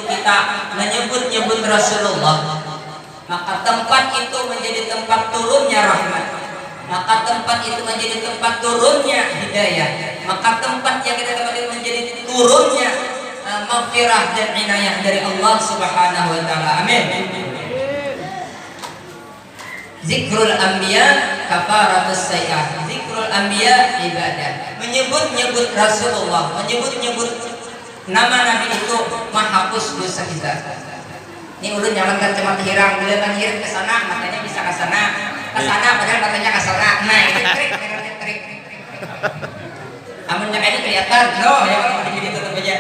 kita menyebut-nyebut Rasulullah, maka tempat itu menjadi tempat turunnya rahmat, maka tempat itu menjadi tempat turunnya hidayah, maka tempat yang kita dapat itu menjadi turunnya maghfirah dan inayah dari Allah Subhanahu wa taala. Amin. Zikrul anbiya kafaratus sayyi'at. Zikrul anbiya ibadah. Menyebut-nyebut Rasulullah, menyebut-nyebut nama Nabi itu menghapus dosa kita. Ini ulun nyaman kan cuma hirang, bila kan hirang ke sana, matanya bisa ke sana, padahal matanya ke sana. Nah, ini trik. Amunnya ini kelihatan, no, ya kalau begini tetap aja.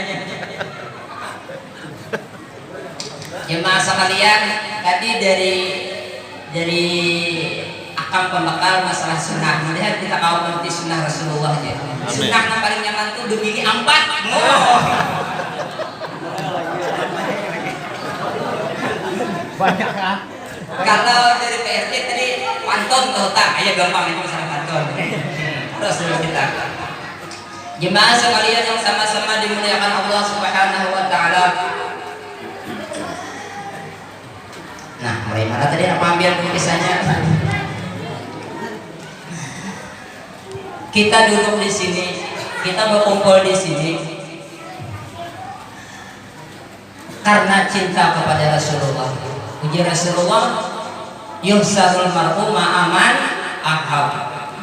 Jemaah sekalian, tadi dari akam pembakal masalah sunnah. Melihat kita kau mengerti sunnah Rasulullah aja. Sunnah yang paling nyaman tuh demi empat. Banyak kan? Kalau dari PRT tadi pantun tuh tak, ayo gampang itu masalah pantun. Terus dulu kita. Jemaah sekalian yang sama-sama dimuliakan Allah Subhanahu wa taala. Nah, mulai mana tadi apa ambil kisahnya? Kita duduk di sini, kita berkumpul di sini karena cinta kepada Rasulullah. Uji Rasulullah, yuhsarul mar'u ma'aman ahab.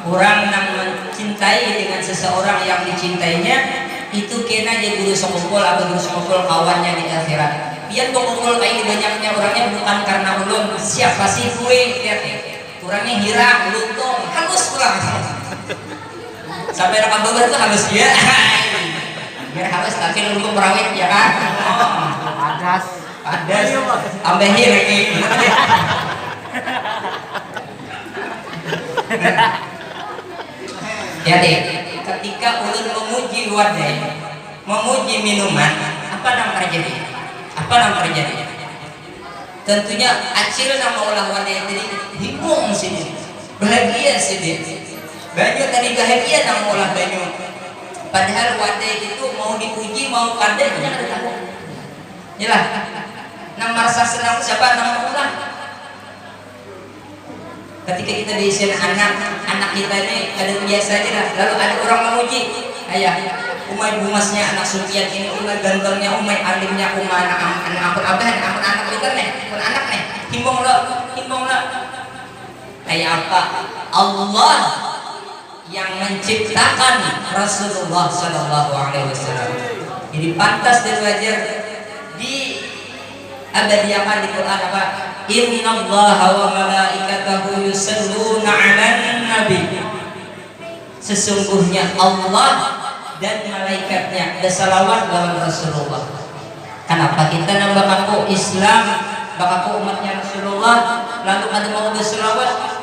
Orang yang mencintai dengan seseorang yang dicintainya itu kena jadi guru sekumpul atau guru sekumpul kawannya di akhirat. Biar kumpul kayak banyaknya orangnya bukan karena ulun, siapa sih gue? Lihat nih, orangnya hirang, luntung, halus pulang. Sampai 8 dolar itu halus ya. Biar halus tapi luntung merawit ya kan? Padas, ambehin lagi. Jadi ketika ulun memuji wadah, memuji minuman, apa yang terjadi? Tentunya acil nama olah wadah tadi bingung sini, bahagia sini. Banyak tadi bahagia nama olah banyak. Padahal wadah itu mau dipuji mau kada itu jangan tahu. Jelas. Nang merasa senang siapa nama ulah. Ketika kita diisi anak kita ini kada biasa aja lah. Lalu ada orang memuji, ayah, umay bumasnya anak Sufyan ini, umay gantengnya, umay alimnya, umay anak abah, anak kita nih, anak nih, himbong lo. Kayak apa? Allah yang menciptakan Rasulullah Sallallahu Alaihi Wasallam. Jadi pantas dan wajar di abadiakan di Quran apa? Innallaha wa malaikatahu yusalluna 'alan nabi. Sesungguhnya Allah dan malaikatnya bersalawat lawan Rasulullah. Kenapa kita nambah aku Islam, bakaku umatnya Rasulullah, lalu ada mau bersalawat?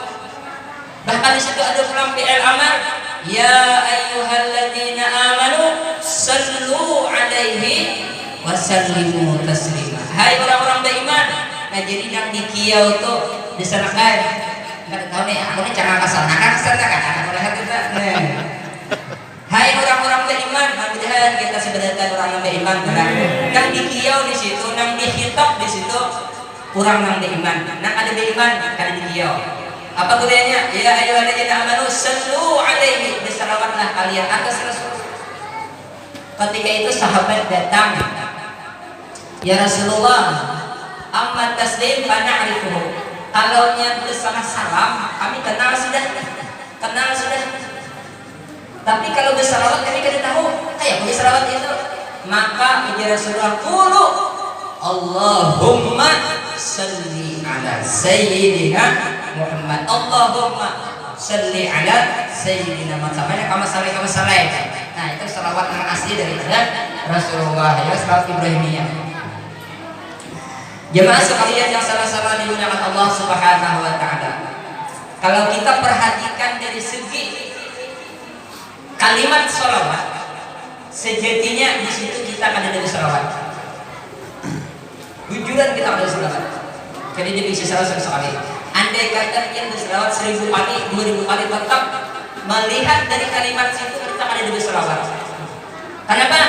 Bahkan di situ ada ulang fi'il amar, ya ayyuhalladzina amanu sallu 'alaihi wa sallimu taslima. Hai orang-orang beriman. Nah jadi yang di kiau tuh disanakan nggak tahu nih aku nih cara kesana kan aku lihat kita hai orang-orang beriman, mudah-mudahan kita sebenarnya orang yang beriman kan yang di kiau di situ, yang di hitop di situ kurang yang beriman, yang ada beriman kan di kiau apa gunanya? Ya ayyuhalladzina amanu sallu alaihi, bersalawatlah kalian atas Rasul. Ketika itu sahabat datang, ya Rasulullah, amma taslim fana'rifuhu. Kalau nya bersama salam kami kenal sudah. Tapi kalau bersalawat kami tidak tahu. Kayak bersalawat itu. Maka ya Rasulullah qulu Allahumma salli ala sayyidina Muhammad. Allahumma salli ala sayyidina Muhammad. Kamu saleh. Nah, itu salawat yang asli dari Rasulullah, ya salawat Ibrahimiyah. Jemaah sekalian yang sama-sama dimuliakan Allah Subhanahu wa taala. Kalau kita perhatikan dari segi kalimat sholawat, sejatinya di situ kita akan ada sholawat. Tujuan kita ada sholawat. Jadi dia bisa sholawat sekali. Andai kata yang berselawat 1000 kali, 2000 kali tetap melihat dari kalimat situ kita akan ada sholawat. Kenapa?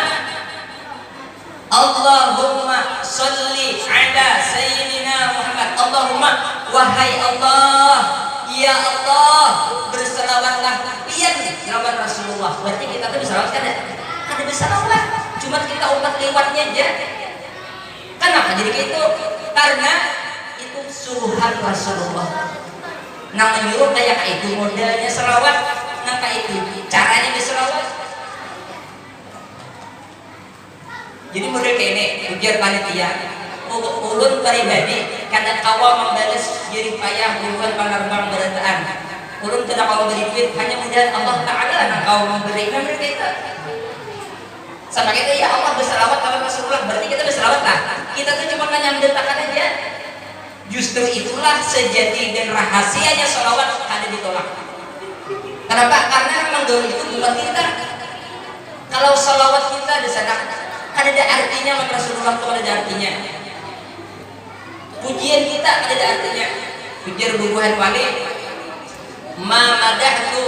Allahumma sholli ala sayyidina Muhammad. Allahumma, wahai Allah, ya Allah, berselawatlah pian lawan Rasulullah. Berarti kita tuh berselawat kan ya? Ada berselawat, cuma kita umat lewatnya aja. Kenapa jadi gitu? Karena itu suruhan Rasulullah. Nah menyuruh kayak itu modelnya selawat, nah kayak itu caranya berselawat. Jadi model kayak ini, ujar panitia, ulun pribadi kadang kawal membalas jerih payah bukan penerbang berataan. Ulun tidak kau beri duit, hanya mudah Allah Ta'ala yang kau memberi. Nah mereka itu sama kita, ya Allah berselawat kalau Rasulullah, berarti kita berselawat lah. Kita tuh cuma hanya mendetakkan aja. Justru itulah sejati dan rahasianya sholawat ada ditolak. Kenapa? Karena memang gaul itu bukan kita. Kalau sholawat kita di sana ada artinya, maka Rasulullah itu ada artinya. Pujian kita ada artinya. Pujian bubuhan wali, ma madahku,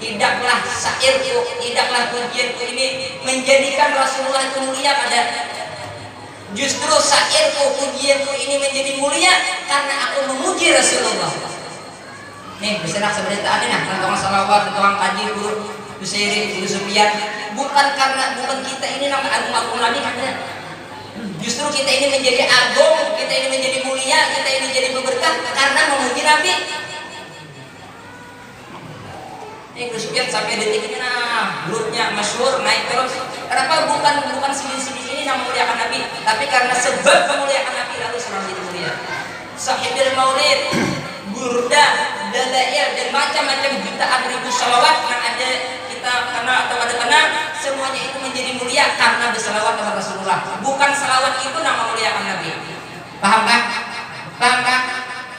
tidaklah syairku, tidaklah pujianku ini menjadikan Rasulullah itu mulia pada. Justru syairku, pujianku ini menjadi mulia karena aku memuji Rasulullah. Nih, bisa nak sebenarnya tadi nah, tentang salawat, tentang kaji, guru Usairi, guru Sufyan, bukan kita ini nama agung-agung Nabi karena justru kita ini menjadi agung, kita ini menjadi mulia, kita ini menjadi berberkah karena memuji Nabi. Nih, guru Sufyan sampai detik ini nah, grupnya masyhur naik terus. Kenapa? Bukan sini-sini ini yang memuliakan Nabi, tapi karena sebab memuliakan Nabi lalu selalu jadi mulia. Sahibil Maulid, burda, dalail dan macam-macam jutaan ribu salawat yang ada kita kenal atau ada kenal, semuanya itu menjadi mulia karena bersalawat kepada Rasulullah. Bukan salawat itu yang memuliakan Nabi. Paham kan? Paham kan?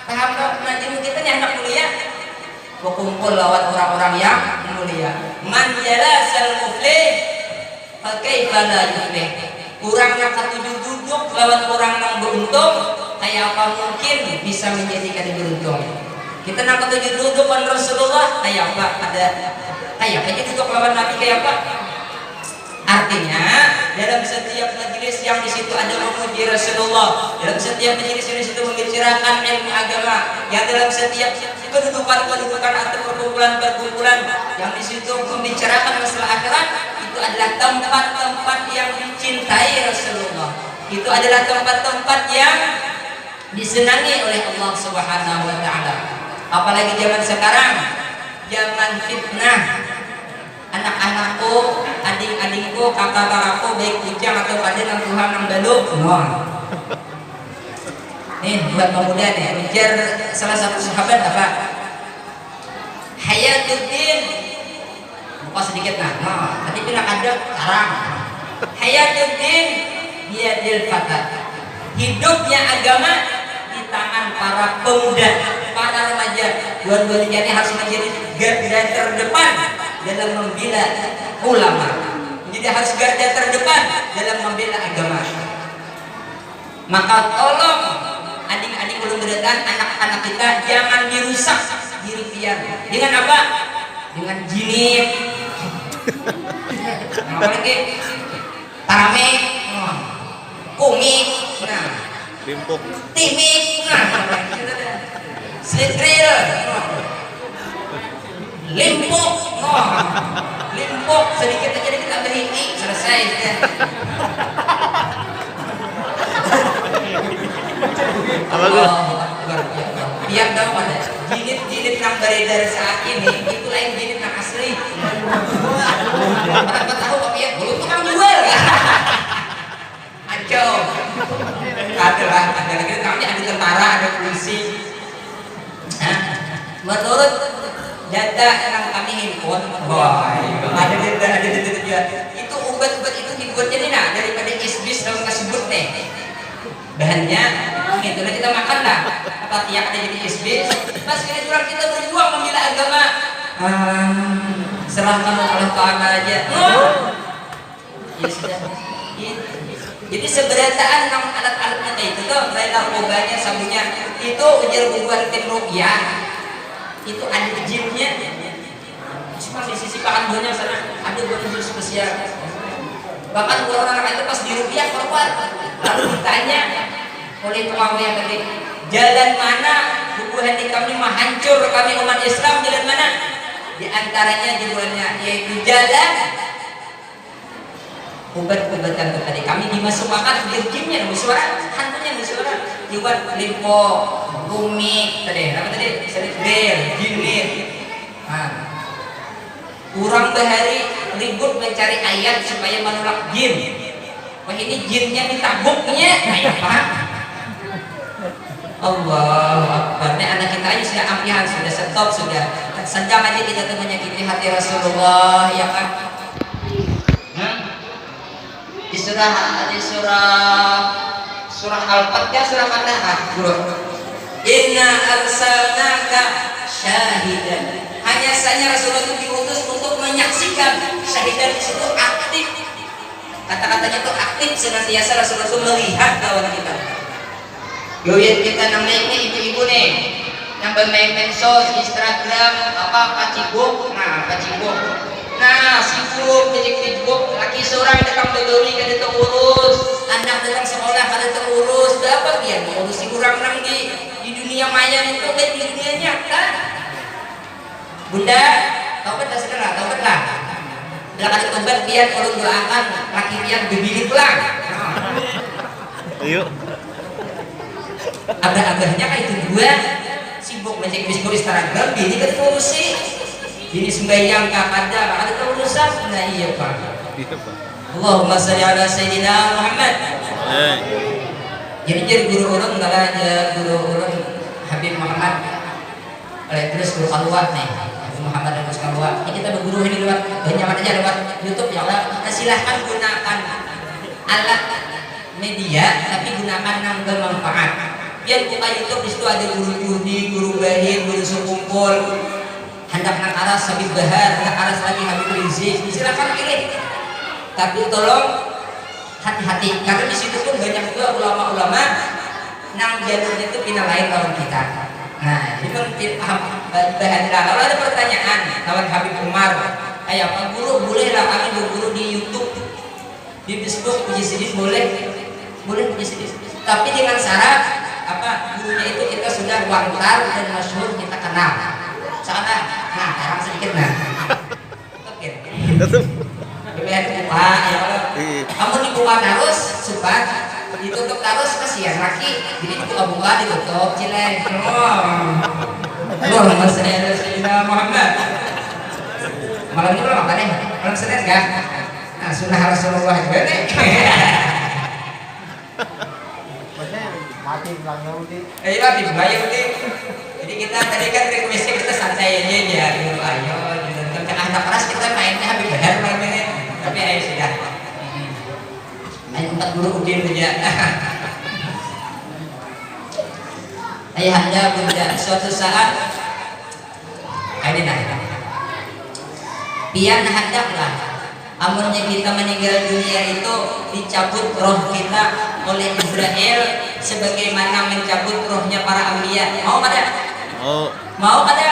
Paham kan? Nanti kita yang anak mulia berkumpul lawat orang-orang yang mulia. Man jalasal muflih fakaifa la yuflih. Orang yang ketujuh duduk lawan orang yang beruntung, kayak apa mungkin bisa menjadikan dia beruntung? Kita nak ketujuh duduk lawan Rasulullah, kayak apa? Kayak duduk lawan Nabi kayak apa? Artinya dalam setiap majelis yang di situ ada memuji Rasulullah, dalam setiap majelis yang di situ membicarakan ilmu agama, yang dalam setiap kedudukan atau perkumpulan yang di situ membicarakan masalah akhirat, itu adalah tempat-tempat yang dicintai Rasulullah. Itu adalah tempat-tempat yang disenangi oleh Allah Subhanahu wa taala. Apalagi zaman sekarang, zaman fitnah. Anak-anakku, adik-adikku, kakak-kakakku, baik ujang atau pada yang Tuhan yang balu, wah. Nih buat pemuda nih, ujar salah satu sahabat apa? Hayatuddin, buka sedikit nah, tadi bilang ada sekarang. Hayatuddin biyadil fata. Hidupnya agama di tangan para pemuda, para remaja. Dua-duanya ini harus menjadi garda terdepan dalam membela ulama. Jadi harus garda terdepan dalam membela agama. Maka tolong adik-adik belum berdatang, anak-anak kita jangan dirusak diri dengan apa? Dengan jinit. Apalagi tarameh, komik, nah, Limpuk, timik, nah, slit drill, limpuk, limpuk sedikit aja kita beri selesai. apa tuh? Biar tahu pada jinit yang beredar saat ini itu lain jinit yang asli. Orang tahu kok ya, belum tukang jual ya. Aco, ada lagi kami ada tentara, ada polisi. Menurut data yang kami himpun, ada juga. Itu obat-obat itu dibuatnya nih nah daripada isbis dalam tersebut nih. Bahannya itulah kita makan lah apa tiap ada jadi SB pas kini kurang kita berjuang membela agama serahkan Allah Ta'ala aja ya sudah jadi seberataan enam alat-alatnya kayak itu tuh lain narkobanya sabunnya itu ujar bubuhan tim rupiah itu ada jinnya cuma di sisi pakan buahnya sana ada buah khusus spesial Bahkan orang itu pas dirupiah keluar, lalu ditanya oleh Muawiyah tadi, jalan mana buku hati kami mah hancur, kami umat Islam, jalan mana? Di antaranya jawabannya yaitu jalan ubat-ubatan tadi. Kami dimasukkan virginnya musyawara, hantunya musyawara, dibuat limpo, bumi tadi, apa tadi? Selir, jinir. Nah, kurang bahari ribut mencari ayat supaya menolak jin. Wah ini jinnya ditabuknya, kayak apa? Allahu Akbar. Ini anak kita aja sudah ampihan, sudah stop, sudah sedang aja kita tuh menyakiti hati Rasulullah, ya kan? Di surah Al-Fatihah, surah Fatihah. Inna arsalnaka syahidan. Hanya saja Rasulullah itu diutus untuk menyaksikan. Syahidan di situ aktif. Kata-katanya itu aktif, senantiasa Rasulullah itu melihat lawan kita. Yoyet kita namanya ibu-ibu nih, yang bermain medsos, Instagram, Facebook, Facebook. Nah, sibuk, Facebook, laki seorang datang bedori kada terurus, anak datang sekolah kada terurus, dapat dia ngurusi orang nang di dunia maya itu di dunia nyata. Bunda, taubat segera, taubatlah. Bila kada taubat biar kalau doakan laki yang bebilit lah. Ayo. Abah-abahnya kayak itu dua sibuk ngecek Facebook, Instagram, bini kan ngurusi, bini sembahyang kada urusan. Nah iya Pak. Allahumma sholli ala sayyidina Muhammad. Jadi guru ulun adalah guru ulun Habib Muhammad. Terus guru Alwat nih, Habib Muhammad dan Gus Alwat. Ini kita berguru ini lewat nyaman aja lewat YouTube ya Allah. Nah, silahkan gunakan alat media tapi gunakan yang bermanfaat. Biar buka YouTube, disitu ada guru judi, guru bahir, guru sekumpul, hendak nang aras Habib Bahar, hendak aras lagi Habib Rizik, silakan pilih. Tapi tolong hati-hati, karena di situ pun banyak juga ulama-ulama nang jalurnya itu pindah lain lawan kita. Nah, itu bahan kalau ada pertanyaan lawan Habib Umar, kayak apa guru bolehlah kami berguru di YouTube, di Facebook, puji sedih boleh puji sedih, tapi dengan syarat gurunya itu kita sudah wantar dan masyhur, kita kenal. Soalnya, sekarang sedikit oke. Kemudian buka ya Allah. Kamu dibuka terus supaya ditutup terus kasihan laki. Jadi dibuka ditutup cilek. Allahumma sholli ala sayyidina Muhammad. Malam ini belum makan nih? Malam Senin enggak? Nah, sunnah Rasulullah juga nih. Mati bilang Yahudi. Iya, bilang Yahudi. Jadi kita tadi kan requestnya kita santai aja ya, dulu ayo, dan tengah anak keras kita mainnya Habib Bahar mainnya. Tapi ayo sudah. Ayo 4 guru udin aja. Ayahanda bunda suatu saat ini pian hendaklah amunnya kita meninggal dunia itu dicabut roh kita oleh Israel sebagaimana mencabut rohnya para anbiya. Mau kada? Mau kada?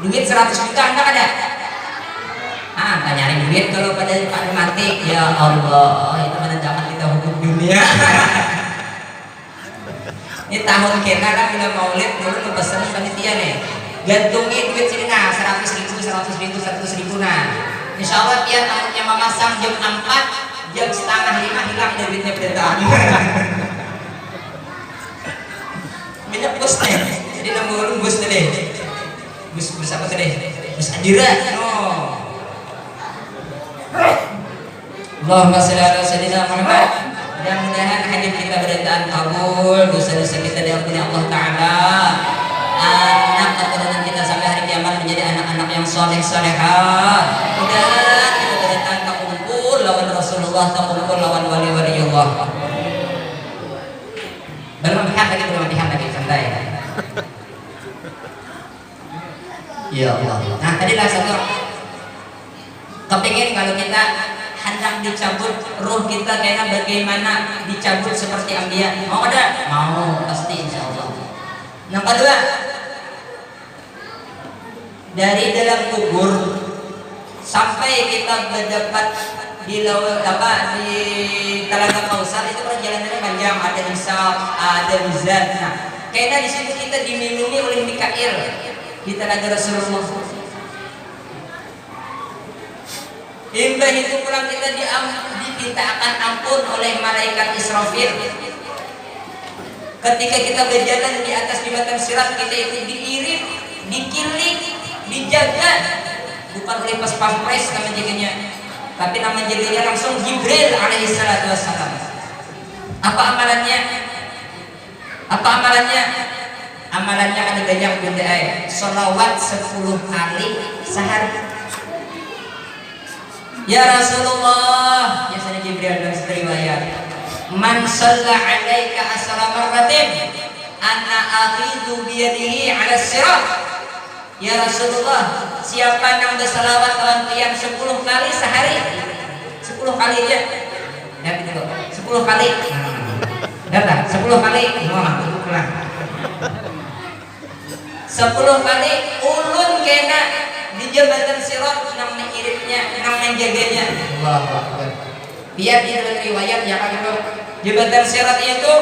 Duit 100 juta enggak ada? Nggak nyari duit kalau pada mati. Ya Allah, itu mana zaman kita hukum dunia. Ini tahun kena kan bila maulid dulu ngepesan panitia nih, gantungin duit sini 100 ribu nah. Insya Allah dia tahunnya memasang jam 4, jam setengah 5 hilang duitnya berentaan. Minyak bus nih, jadi nomor bus deh, bus apa tadi? Bus Adira. Allahumma sholli ala sayyidina Muhammad. Mudah-mudahan hadis kita berentaan kabul, dosa-dosa kita diampuni Allah Ta'ala, anak keturunan kita sampai hari kiamat menjadi anak-anak yang soleh-solehah. Mudah kita berentaan takumpul lawan Rasulullah, takumpul lawan wali-wali Allah. Belum pihak lagi santai. Ya Allah. Nah tadilah satu kepingin kalau kita hendak dicabut roh kita kayak bagaimana dicabut seperti Anbiya. Mau ada? Mau, pasti insya Allah. Yang kedua, dari dalam kubur sampai kita mendapat di Telaga Kausar. Itu perjalanannya panjang, ada hisab, ada mizan. Nah, karena di situ kita diminumi oleh Mikail di Telaga Rasulullah. Hingga itu pulang kita dimintakan ampun oleh malaikat Israfil. Ketika kita berjalan di atas jembatan sirat, kita itu diirit, dikilik, dijaga, bukan oleh pas pampres nama jaganya, tapi nama jaganya langsung Jibril alaihi salatu wassalam. Apa amalannya? Apa amalannya? Amalannya ada banyak benda. Sholawat 10 kali sehari. Ya Rasulullah, ya sana Jibril dalam riwayat, man shalla 'alaika asra marratin ana akhidhu bi yadihi 'ala sirat. Ya Rasulullah, siapa yang bersalawat lawan tiyang 10 kali sehari? 10 kali aja. Ya gitu. 10 kali. Datang 10 kali. Muhammad pulang. 10 kali ulun kena di jembatan sirat nang mengiritnya, nang menjaganya. Allahu Akbar. Biar di dalam riwayat ya kan jembatan sirat itu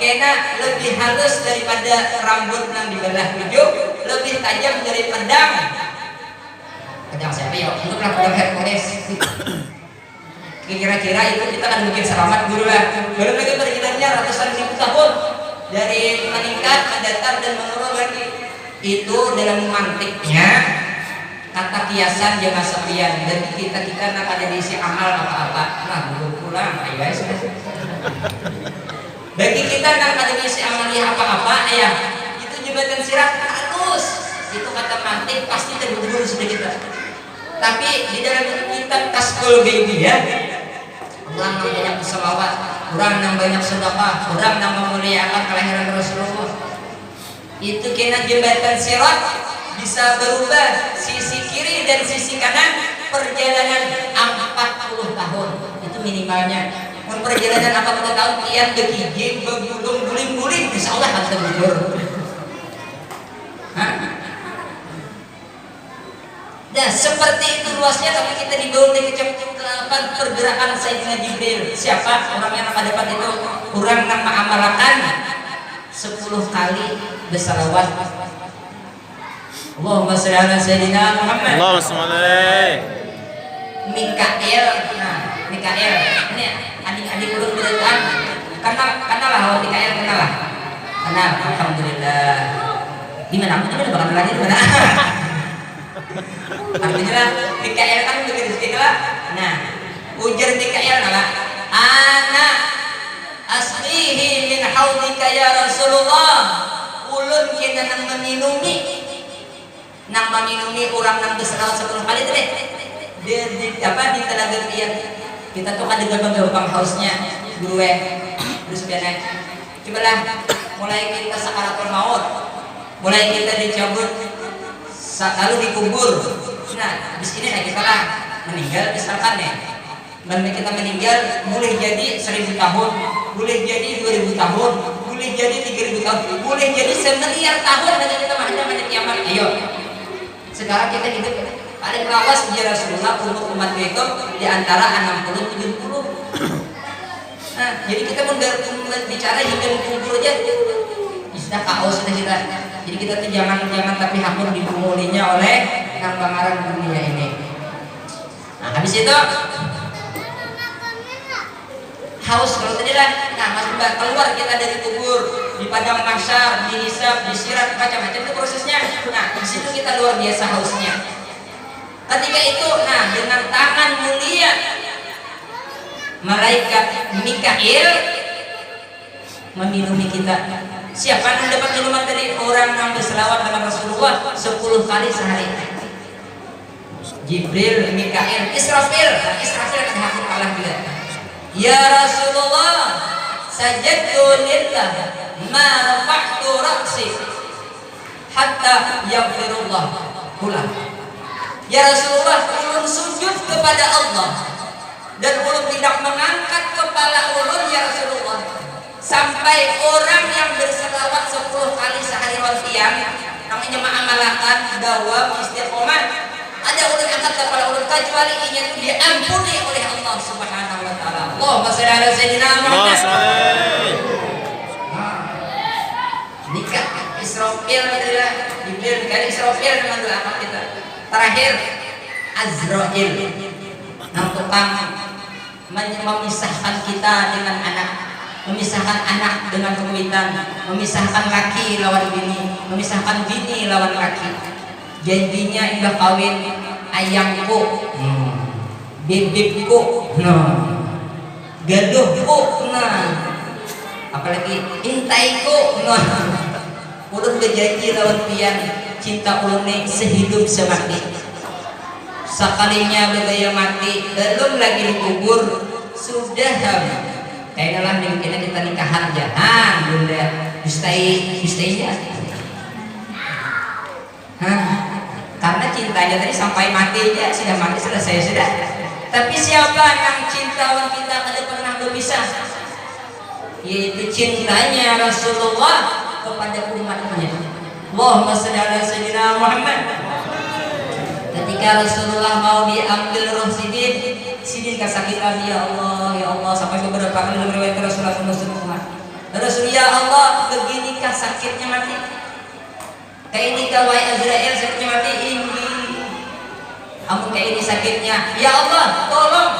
kena lebih halus daripada rambut nang dibelah 7, lebih tajam dari pedang. Pedang siapa ya? Itu pedang Hercules. Kira-kira itu kita kan mungkin selamat dulu lah. Belum lagi perjalanannya ratusan ribu tahun dari meningkat, mendatar dan menurun lagi. Itu dalam mantiknya kata kiasan jangan sepian, dan kita nak ada diisi amal apa-apa. Nah, belum pulang, ayo sudah. Bagi kita nak ada diisi amalnya apa-apa, ya itu jembatan sirat halus. Itu kata mantik pasti terhubung sudah kita. Tapi di dalam kitab Tasqul Ghaibiyah, orang yang banyak berselawat, orang yang banyak sedekah, orang yang memuliakan kelahiran Rasulullah, itu kena jembatan sirat bisa berubah sisi kiri dan sisi kanan perjalanan 40 tahun. Itu minimalnya. Perjalanan 40 tahun kian begiging, begulung, guling-guling, insya Allah akan terhubur. Nah, seperti itu luasnya, tapi kita dibawa oleh kecepatan pergerakan Sayyidina Jibril. Siapa orang yang akan dapat itu? Orang yang mengamalkan 10 kali bersalawat. Allahumma sholli ala sayyidina Muhammad. Allahumma sholli. Mikail, nah Mikail ini adik-adik ulun beritaan. Kenal lah Mikail, kenal lah. Kenal, alhamdulillah. Gimana? Aku juga bakal lagi di mana? Alhamdulillah, Mikail kan begitu sedikit lah. Nah, ujar Mikail lah. Ana aslihi min haudika ya Rasulullah. Ulun kena nang meminumi orang nang berselawat 10 kali deh. Di telaga dia. Kita tuh ada gampang hausnya gue. Terus biar cobalah mulai kita sakaratul maut. Mulai kita dicabut lalu dikubur. Nah, habis ini kita lah meninggal misalkan ya. Dan kita meninggal boleh jadi 1000 tahun, boleh jadi 2000 tahun, boleh jadi 3000 tahun, boleh jadi 1.000.000 tahun dan kita ada kiamat. Ayo. Sekarang kita hidup paling lawas ya Rasulullah untuk umat itu di antara 60-70. Nah, jadi kita bicara hingga kubur aja sudah KO sudah kita. Jadi kita tuh jangan tapi hampir dipumulinya oleh yang pangaran dunia ini. Nah, habis itu haus kalau tadi lah. Nah, masuk keluar kita dari kubur, di padang mahsyar, dihisab, disirat, macam-macam itu prosesnya. Nah, di situ kita luar biasa hausnya. Ketika itu, nah dengan tangan mulia malaikat Mikail meminumi kita. Siapa yang dapat minuman dari orang yang berselawat dengan Rasulullah 10 kali sehari? Jibril, Mikail, Israfil. Nah, Israfil akan hakim Allah juga. Ya Rasulullah, sajadtu lillah ma rafa'tu ra'si hatta yaghfirullah. Ulang. Ya Rasulullah, ulun sujud kepada Allah dan ulun tidak mengangkat kepala ulun ya Rasulullah sampai orang yang berselawat 10 kali sehari wal qiyam namanya mengamalkan dawam istiqomah ada ulun angkat kepala ulun kecuali ini itu diampuni oleh Allah Subhanahu wa taala. Allahumma shalli ala sayyidina Muhammad. Nikah Israfil adalah Jibril kali Israfil dengan doa kita. Terakhir Azrail yang tukang memisahkan kita dengan anak, memisahkan anak dengan kewitan, memisahkan laki lawan bini, memisahkan bini lawan laki. Janjinya indah kawin ayamku, bibibku, gaduhku, apalagi intaiku, ulun berjanji lawan pian cinta ulun sehidup semati. Sekalinya begaya mati belum lagi dikubur sudah kayaknya lah mungkin kita nikahan jangan bunda istainya karena cintanya tadi sampai mati aja sudah mati selesai sudah. Tapi siapa yang cinta kita kada pernah berpisah, yaitu cintanya Rasulullah kepada umatnya. Allahumma shalli ala sayyidina Muhammad. Ketika Rasulullah mau diambil roh Sidin kesakitan, ya Allah, sampai beberapa kali dalam riwayat Rasulullah Rasul, ya Allah, beginikah sakitnya mati? Kayak ini kawai Azrail sakitnya mati ini. Amun kayak ini sakitnya, ya Allah, tolong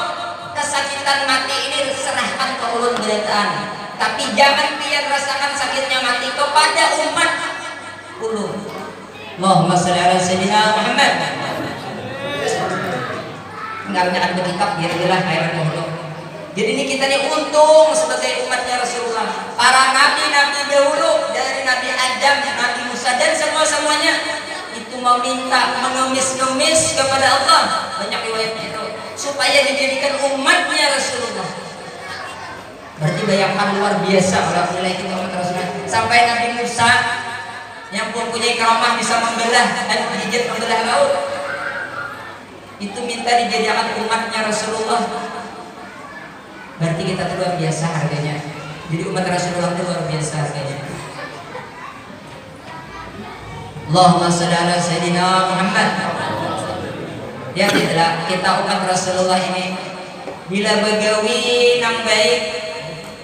kesakitan mati ini serahkan ke ulun beritaan. Tapi jangan biar rasakan sakitnya mati kepada umat ulun. Allahumma shalli ala sayyidina Muhammad. Enggaknya ada kitab biar khairan Allah. Jadi ini kita nih untung sebagai umatnya Rasulullah. Para nabi-nabi dahulu dari Nabi Adam, Nabi Musa dan semuanya itu meminta mengemis-ngemis kepada Allah. Banyak riwayatnya itu supaya dijadikan umatnya Rasulullah. Berarti bayangkan luar biasa alhamdulillah kita umat Rasulullah. Sampai Nabi Musa yang pun punya karamah bisa membelah dan membelah laut. Itu minta dijadikan umatnya Rasulullah. Berarti kita tuh luar biasa harganya. Jadi umat Rasulullah itu luar biasa harganya. Allahumma shalli ala sayyidina Muhammad. Ya kita umat Rasulullah ini bila begawi nang baik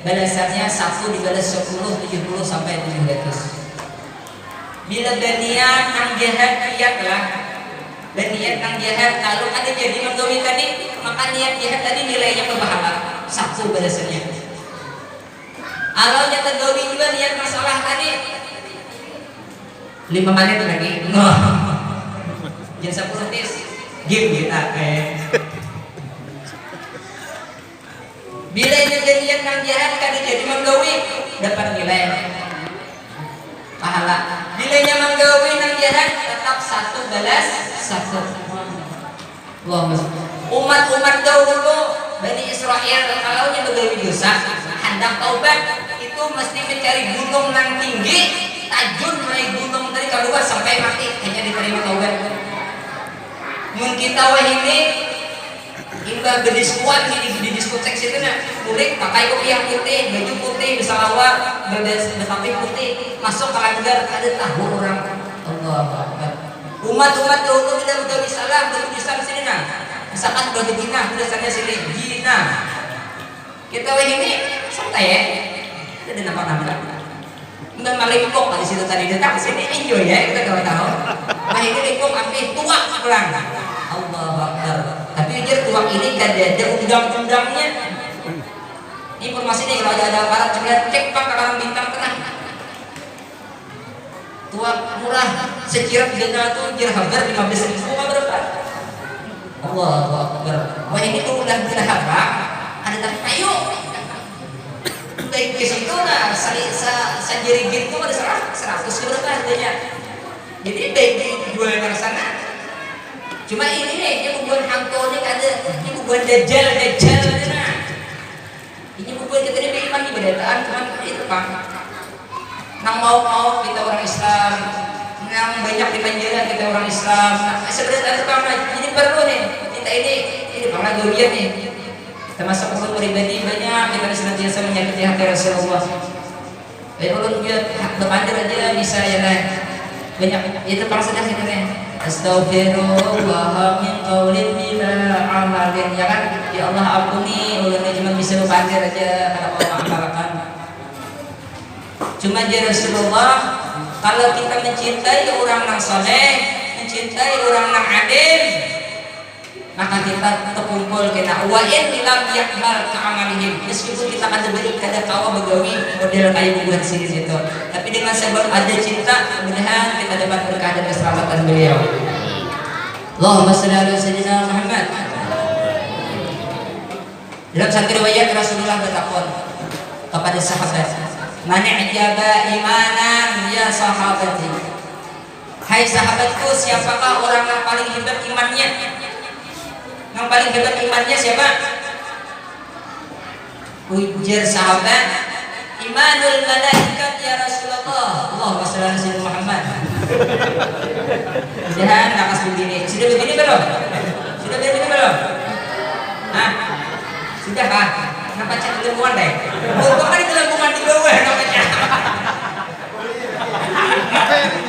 balasannya 1 dibalas 10, 70 sampai 700. Bila berniat nang jahat lihatlah. Berniat nang jahat kalau ada jadi menggawi tadi, maka niat jahat tadi nilainya berpahala 1 balasannya. Kalau nyata gawi juga niat masalah tadi 5 menit lagi. Jasa 10 tis game kita bila niat nang jahat kada jadi menggawi dapat nilai pahala. Nilainya menggawi nang jahat tetap 1 balas 1. Umat-umat dahulu Bani Israel kalau nya begawi dosa hendak taubat itu mesti mencari gunung yang tinggi, tajun naik gunung tadi keluar sampai mati hanya diterima taubat. Mun kita wah ini imbah berdiskuan di diskotek situ na kurik pakai kopi yang putih, baju putih, bersalawat, bertampil putih, masuk ke langgar ada tahu orang Allah Akbar. Umat-umat dahulu tidak betul salah berurusan sini nah. Misalkan udah begina, tulisannya sini gina. Kita wah ini santai ya. Ada nama-nama. Mbak Malingkong di situ tadi datang sini enjoy ya kita tahu. Nah ini lingkong api tua pulang. Allah Akbar. Tapi ujar tuang ini kan ada undang-undangnya. Informasi nih kalau ada aparat sebenarnya cek pak ke bintang tenang. Tuang murah sekirap denda tuh jar harga 15.000 berapa? Allah Akbar. Wah ini tuh udah berapa? Ada tapi ayo. Udah ke situ lah sajari gitu ada 100 berapa harganya. Jadi baik jual ke sana. Cuma ini nih, ini bukan hantu nih ada, ini bukan dajjal nah. Ini bukan kita ini beriman di berdataan, cuman itu pak. Nang mau kita orang Islam, nang banyak di penjara kita orang Islam. Nah, sebenarnya ada jadi perlu nih kita ini pernah gobian nih. Termasuk untuk pribadi banyak kita senantiasa menyakiti hati Rasulullah. Baik ulun biar berpandir aja bisa ya lah. Banyak itu pangsanya sebenarnya. Astaghfirullah min qaulin bila ya kan? Ya Allah ampuni, ulun cuma bisa banjir aja kalau Allah amalkan. Cuma ya Rasulullah, kalau kita mencintai orang yang soleh, mencintai orang yang adil, maka kita terkumpul kena wa in lam yakmal ka'amalihim, meskipun kita kada beri kada kawa begawi model kayak buat sini situ, tapi dengan sebab ada cinta, mudah-mudahan kita dapat berkah dan keselamatan beliau. Allahumma shalli ala sayyidina Muhammad. Dalam satu riwayat Rasulullah bertakon kepada sahabat, "Man ijaba imanan ya sahabati." Hai sahabatku, siapakah orang yang paling hebat imannya? Yang paling hebat imannya siapa? Ujar sahabat, "Imanul malaikat ya Rasulullah." Allahumma shalli ala sayyidina Muhammad. Jangan nakas begini. Sudah begini belum? Sudah begini belum? Hah? Sudah kah? Kenapa cak gelembungan deh? Untung kan gelembungan di bawah namanya.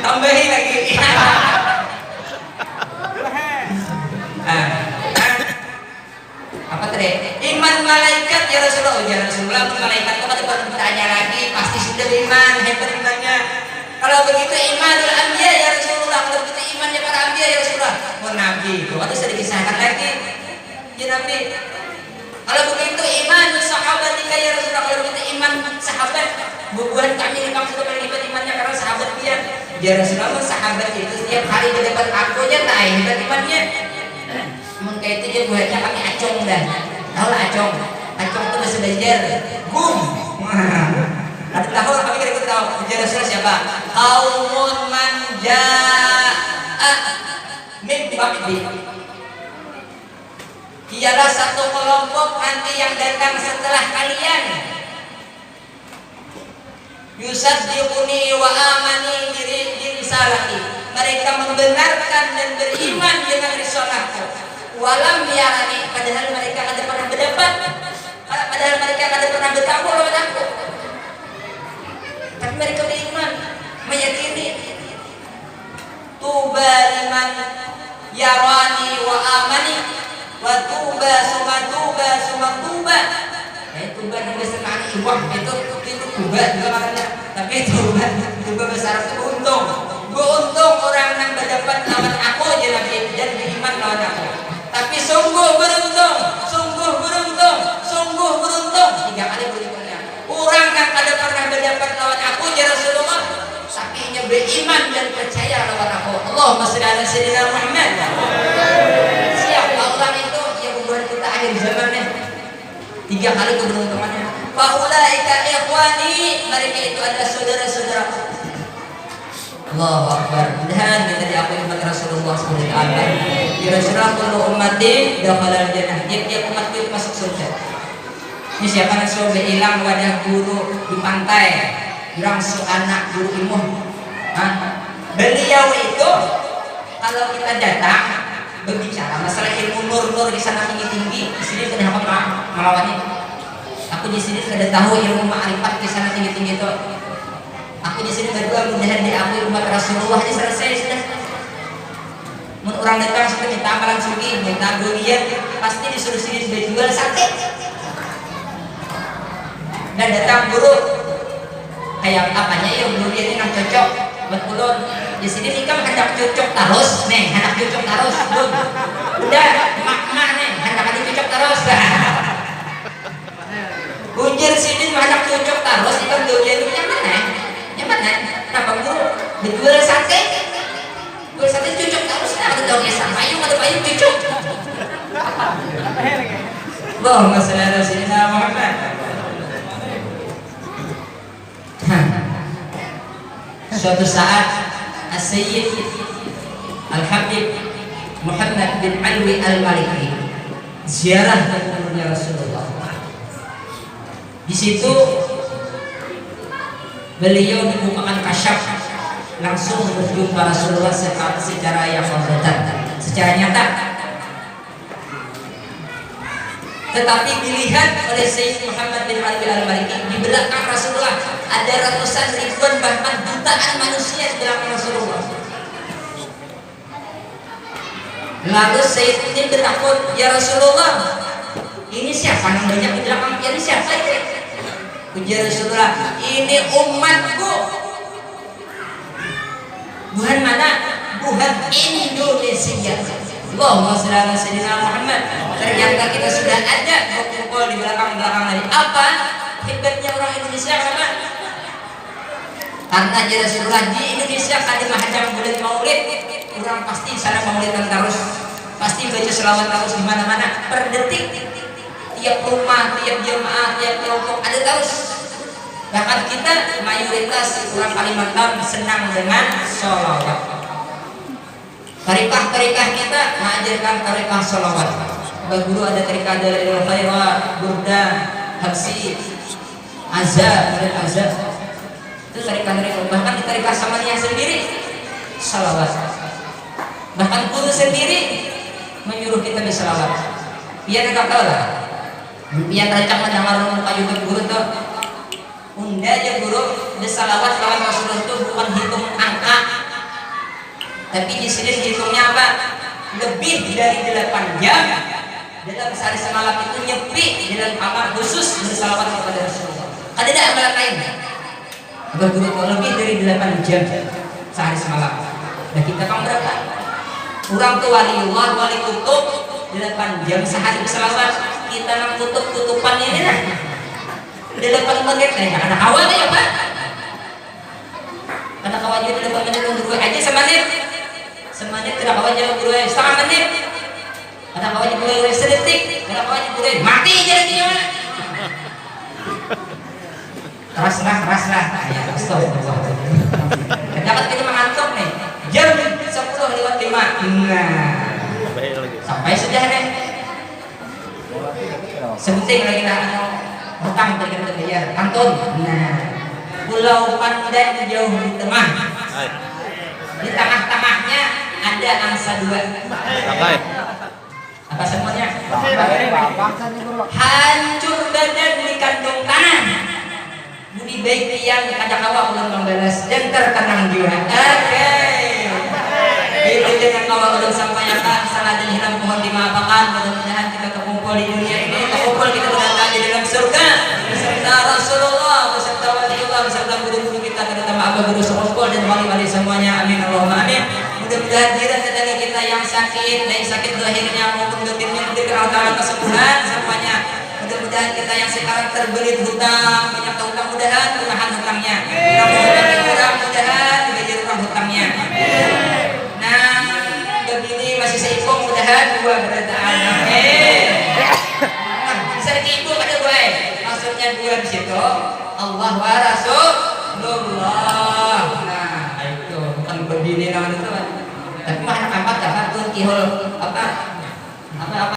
Tambahin lagi. Apa tadi? Iman malaikat ya Rasulullah. Ya Rasulullah, malaikat kok ada bertanya lagi? Pasti sudah iman, hebat imannya. Kalau begitu imanul anbiya ya Rasulullah. Kalau begitu imannya para anbiya ya Rasulullah. Oh nabi itu atau sudah dikisahkan lagi? Ya Nabi. Kalau begitu iman sahabat ya Rasulullah. Kalau begitu iman sahabat, bubuhan kami memang sudah paling hebat imannya karena sahabat dia. Ya Rasulullah, sahabat itu setiap hari di depan aku aja naik hebat imannya. Mungkin itu dia buatnya kami acong dah. Tahu lah acong? Acong itu bahasa belajar. Boom. Ada tahu kami kira tahu. Ya Rasulullah siapa? Qaumun man jaa min ba'di. Ialah satu kelompok nanti yang datang setelah kalian. Yusaddiquni wa amani bi risalati. Mereka membenarkan dan beriman dengan risalatku. Walam yarani, padahal mereka ada pernah berdebat, padahal mereka ada pernah bertamu lawan aku. Tapi mereka beriman, meyakini. Tuba liman yarani wa amani. Wa tuba suma tuba suma tuba. Tuba di bahasa mana iwak itu tuba juga makanya. Tapi tuba besar itu untung. Beruntung orang yang berdapat lawan aku aja Nabi dan beriman lawan aku. Tapi sungguh beruntung, sungguh beruntung, sungguh beruntung. 3 kali beruntungnya. Orang yang ada pernah berdapat lawan aku ya Rasulullah, tapi ia beriman dan percaya lawan aku. Allahumma shalli ala sayyidina Muhammad. Siapa orang itu yang membuat kita akhir zamannya? 3 kali keberuntungannya. Faulaika ikhwani, mereka itu adalah saudara-saudaraku. Allahu Akbar. Mudah-mudahan kita diakui umat Rasulullah SAW. Ya Rasulullah, kullu ummati dakhala al-jannah. Tiap umatku itu masuk surga. Ini siapa yang sudah hilang wadah guru di pantai, hilang anak guru ilmu. Beliau itu kalau kita datang berbicara masalah ilmu nur di sana tinggi-tinggi, di sini kenapa melawannya? Aku di sini sudah tahu ilmu ma'rifat di sana tinggi-tinggi itu. Aku di sini berdua mudah-mudahan diakui umat Rasulullah ini selesai sudah. Mun orang datang sudah minta amalan sugi, minta durian, pasti disuruh sini sudah jual sate. Dan datang guru kayak apanya ya durian ini yang cocok buat ulun. Di sini nikah hendak cocok terus, nih hendak cocok terus, belum. Udah mak nih hendak cocok terus. Ujar sini hendak cocok terus, itu durian itu yang mana? Kenapa guru dijual sate? Jual sate cucuk terus ada daunnya sama payung atau payung cucuk. Allahumma shalli ala sayyidina Muhammad. Suatu saat As-Sayyid Al-Habib Muhammad bin Alwi Al-Maliki ziarah ke kuburnya Rasulullah. Di situ beliau dibukakan kasyaf langsung berjumpa Rasulullah secara yang konkret, secara nyata. Tetapi dilihat oleh Sayyid Muhammad bin Ali Al-Maliki, di belakang Rasulullah ada ratusan ribuan bahkan jutaan manusia di belakang Rasulullah. Lalu Sayyid ini bertakut, ya Rasulullah, ini siapa namanya di belakang ini siapa ini? Ujar Rasulullah, ini umatku. Bukan mana? Bukan Indonesia. Allahumma shalli ala sayyidina Muhammad. Ternyata kita sudah ada berkumpul di belakang-belakang tadi. Apa hebatnya orang Indonesia? Kenapa? Karena ya Rasulullah di Indonesia kada mahjam bulan Maulid, orang pasti sana maulidan terus, pasti baca selawat terus di mana-mana per detik, tiap rumah, tiap jemaah, tiap kelompok ada terus. Bahkan kita mayoritas orang Kalimantan senang dengan sholawat. Tarikah-tarikah kita mengajarkan tarikah sholawat. Guru ada tarikah dari Khairah, Burda, Habsi, Azab, dan Azab. Itu tarikah-tarikah. Bahkan di tarikah Samaniyah sendiri sholawat. Bahkan guru sendiri menyuruh kita berselawat. Biar enggak tahu lah. Biar rancang mendengar muka YouTube guru tuh. Unda aja guru berselawat lawan Rasulullah itu bukan hitung angka, tapi di sini hitungnya apa? Lebih dari 8 jam dalam sehari semalam itu nyepi dalam amal khusus berselawat kepada Rasulullah. Ada tidak amalan lain? Agar guru lebih dari 8 jam sehari semalam. Nah kita kan berapa? Kurang tuh waliullah, wali kutub 8 jam sehari berselawat. Kita nang kutub-kutupan ini lah 8 menit nih, anak kawan ya Pak. Anak kawan jadi 8 menit guru aja semenit. Semenit tidak kawan jadi guru setengah menit. Anak kawan jadi guru sedetik, anak kawan jadi guru mati jadi gimana? Keras lah. Ya, astagfirullah. Dapat kita mengantuk nih. Jam 10:05. Nah. Sampai sudah nih. Sebenting lagi lah hutang tadi kita bayar kantun. Nah, Pulau Pandan jauh di tengah. Di tengah-tengahnya ada angsa 2. Apa semuanya? Hancur badan di kantong kanan. Budi baik yang kadang awak belum membalas dan terkenang jiwa. Oke. Itu dengan awak belum sampai apa salah dan hilang pohon dimaafkan. Mudah-mudahan kita terkumpul di dunia ini, terkumpul kita berada di dalam surga beserta Rasulullah, beserta waliullah, beserta guru-guru kita, terutama abah guru sekumpul dan wali-wali semuanya. Amin Allahumma amin. Mudah-mudahan jiran tetangga kita yang sakit, baik sakit lahirnya maupun batinnya diberikan Allah kesembuhan semuanya. Mudah-mudahan kita yang sekarang terbelit hutang, banyak hutang, mudahan lunahan hutangnya. Mudah-mudahan dibayar orang hutangnya. Nah, begini masih seipung, mudahan 2 berataan. Amin. Bisa diibu pada gue. Maksudnya 2 di situ. Allah wa Rasulullah. Nah, itu bukan begini namanya itu. Tapi mana kampat dapat tuh kihol apa